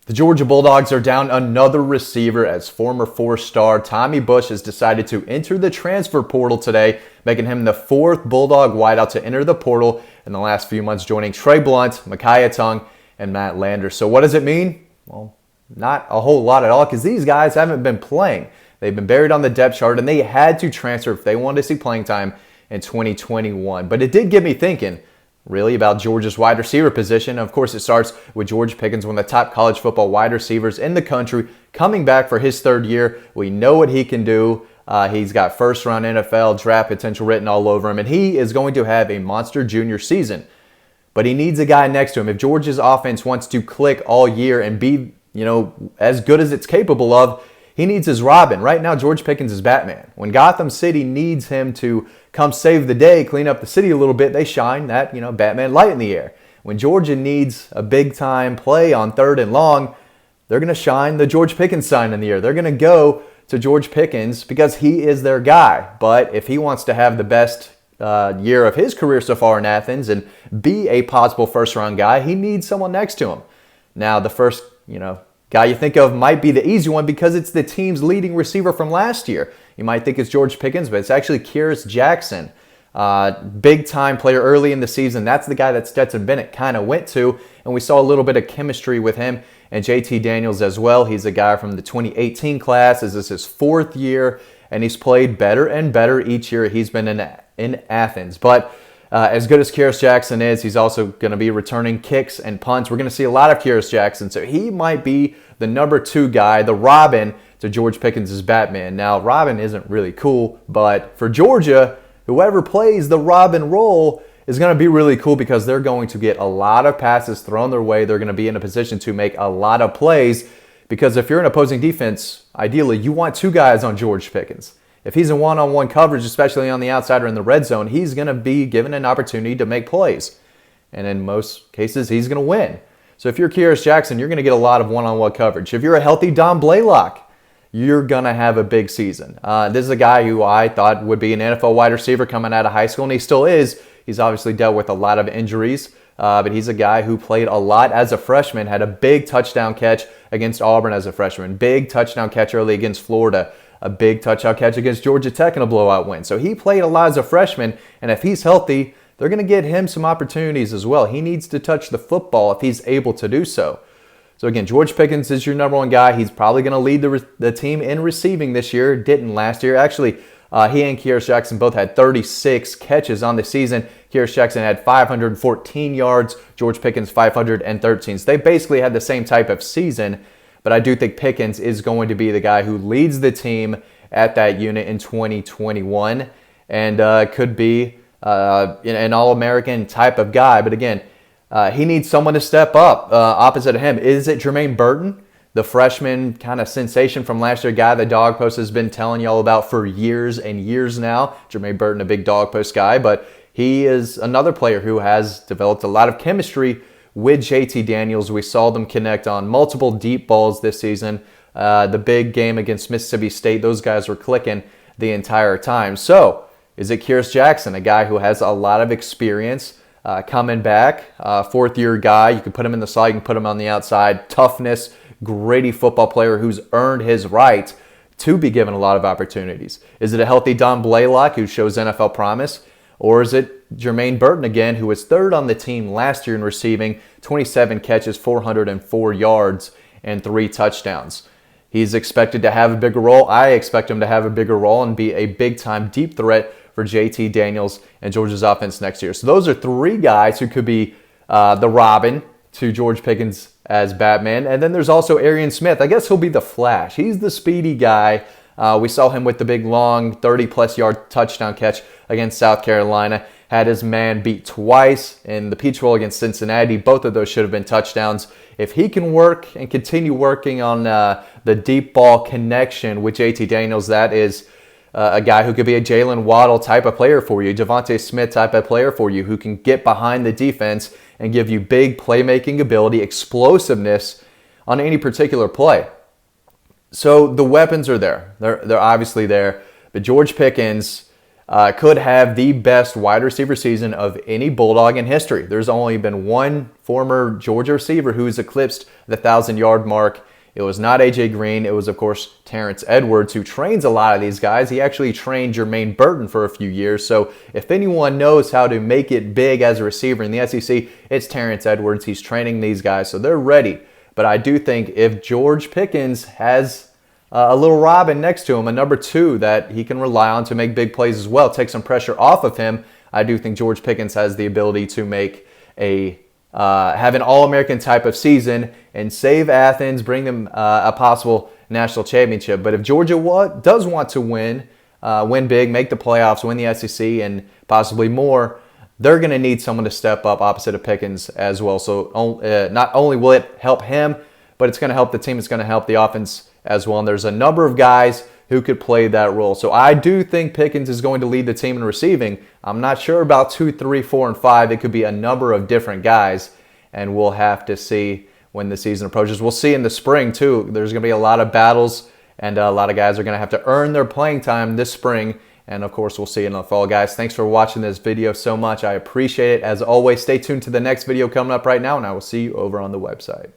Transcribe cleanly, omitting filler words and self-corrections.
The Georgia Bulldogs are down another receiver as former four-star Tommy Bush has decided to enter the transfer portal today, making him the fourth Bulldog wideout to enter the portal in the last few months, joining Trey Blunt, Micaiah Tongue, and Matt Lander. So what does it mean? Well, not a whole lot at all, because these guys haven't been playing. They've been buried on the depth chart, and they had to transfer if they wanted to see playing time in 2021. But it did get me thinking, really, about Georgia's wide receiver position. Of course, it starts with George Pickens, one of the top college football wide receivers in the country, coming back for his third year. We know what he can do. He's got first-round NFL draft potential written all over him, and he is going to have a monster junior season. But he needs a guy next to him. If Georgia's offense wants to click all year and be, as good as it's capable of, he needs his Robin. Right now, George Pickens is Batman. When Gotham City needs him to come save the day, clean up the city a little bit, they shine that, Batman light in the air. When Georgia needs a big-time play on third and long, they're going to shine the George Pickens sign in the air. They're going to go to George Pickens because he is their guy. But if he wants to have the best year of his career so far in Athens and be a possible first-round guy, he needs someone next to him. Now, the first, guy you think of might be the easy one because it's the team's leading receiver from last year. You might think it's George Pickens, but it's actually Kearis Jackson. Big-time player early in the season. That's the guy that Stetson Bennett kind of went to, and we saw a little bit of chemistry with him and JT Daniels as well. He's a guy from the 2018 class. This is his fourth year, and he's played better and better each year he's been in Athens. But as good as Kearis Jackson is, he's also going to be returning kicks and punts. We're going to see a lot of Kearis Jackson, so he might be the number two guy, the Robin to George Pickens' Batman. Now, Robin isn't really cool, but for Georgia, whoever plays the Robin role is going to be really cool because they're going to get a lot of passes thrown their way. They're going to be in a position to make a lot of plays because if you're an opposing defense, ideally, you want two guys on George Pickens. If he's in one-on-one coverage, especially on the outside or in the red zone, he's going to be given an opportunity to make plays. And in most cases, he's going to win. So if you're Kearis Jackson, you're going to get a lot of one-on-one coverage. If you're a healthy Dominick Blaylock, you're going to have a big season. This is a guy who I thought would be an NFL wide receiver coming out of high school, and he still is. He's obviously dealt with a lot of injuries, but he's a guy who played a lot as a freshman, had a big touchdown catch against Auburn as a freshman, big touchdown catch early against Florida, a big touchdown catch against Georgia Tech in a blowout win. So he played a lot as a freshman, and if he's healthy, they're going to get him some opportunities as well. He needs to touch the football if he's able to do so. So again, George Pickens is your number one guy. He's probably going to lead the team in receiving this year. Didn't last year. Actually, he and Kearis Jackson both had 36 catches on the season. Kearis Jackson had 514 yards. George Pickens 513. So they basically had the same type of season. But I do think Pickens is going to be the guy who leads the team at that unit in 2021 and could be an All-American type of guy. But again, he needs someone to step up opposite of him. Is it Jermaine Burton, the freshman kind of sensation from last year, guy that Dawg Post has been telling you all about for years and years now? Jermaine Burton, a big Dawg Post guy, but he is another player who has developed a lot of chemistry with JT Daniels. We saw them connect on multiple deep balls this season. The big game against Mississippi State, those guys were clicking the entire time. So, is it Kearis Jackson, a guy who has a lot of experience coming back, fourth-year guy? You can put him in the slot, you can put him on the outside. Toughness, gritty football player who's earned his right to be given a lot of opportunities. Is it a healthy Dominick Blaylock who shows NFL promise? Or is it Jermaine Burton again, who was third on the team last year in receiving, 27 catches, 404 yards, and 3 touchdowns? He's expected to have a bigger role. I expect him to have a bigger role and be a big-time deep threat for JT Daniels and Georgia's offense next year. So those are 3 guys who could be the Robin to George Pickens as Batman. And then there's also Arian Smith. I guess he'll be the Flash. He's the speedy guy. We saw him with the big, long, 30-plus yard touchdown catch against South Carolina. Had his man beat twice in the Peach Bowl against Cincinnati. Both of those should have been touchdowns. If he can work and continue working on the deep ball connection with JT Daniels, that is a guy who could be a Jalen Waddle type of player for you, Devontae Smith type of player for you, who can get behind the defense and give you big playmaking ability, explosiveness on any particular play. So the weapons are there. They're obviously there. But George Pickens, could have the best wide receiver season of any Bulldog in history. There's only been one former Georgia receiver who's eclipsed the 1,000-yard mark. It was not A.J. Green. It was, of course, Terrence Edwards, who trains a lot of these guys. He actually trained Jermaine Burton for a few years. So if anyone knows how to make it big as a receiver in the SEC, it's Terrence Edwards. He's training these guys, so they're ready. But I do think if George Pickens has a little Robin next to him, a number 2 that he can rely on to make big plays as well, take some pressure off of him, I do think George Pickens has the ability to make have an All-American type of season and save Athens, bring them a possible national championship. But if Georgia does want to win big, make the playoffs, win the SEC, and possibly more, they're going to need someone to step up opposite of Pickens as well. So not only will it help him, but it's going to help the team. It's going to help the offense as well. And there's a number of guys who could play that role. So I do think Pickens is going to lead the team in receiving. I'm not sure about 2, 3, 4, and 5. It could be a number of different guys, and we'll have to see when the season approaches. We'll see in the spring, too. There's going to be a lot of battles, and a lot of guys are going to have to earn their playing time this spring. And, of course, we'll see in the fall. Guys, thanks for watching this video so much. I appreciate it. As always, stay tuned to the next video coming up right now, and I will see you over on the website.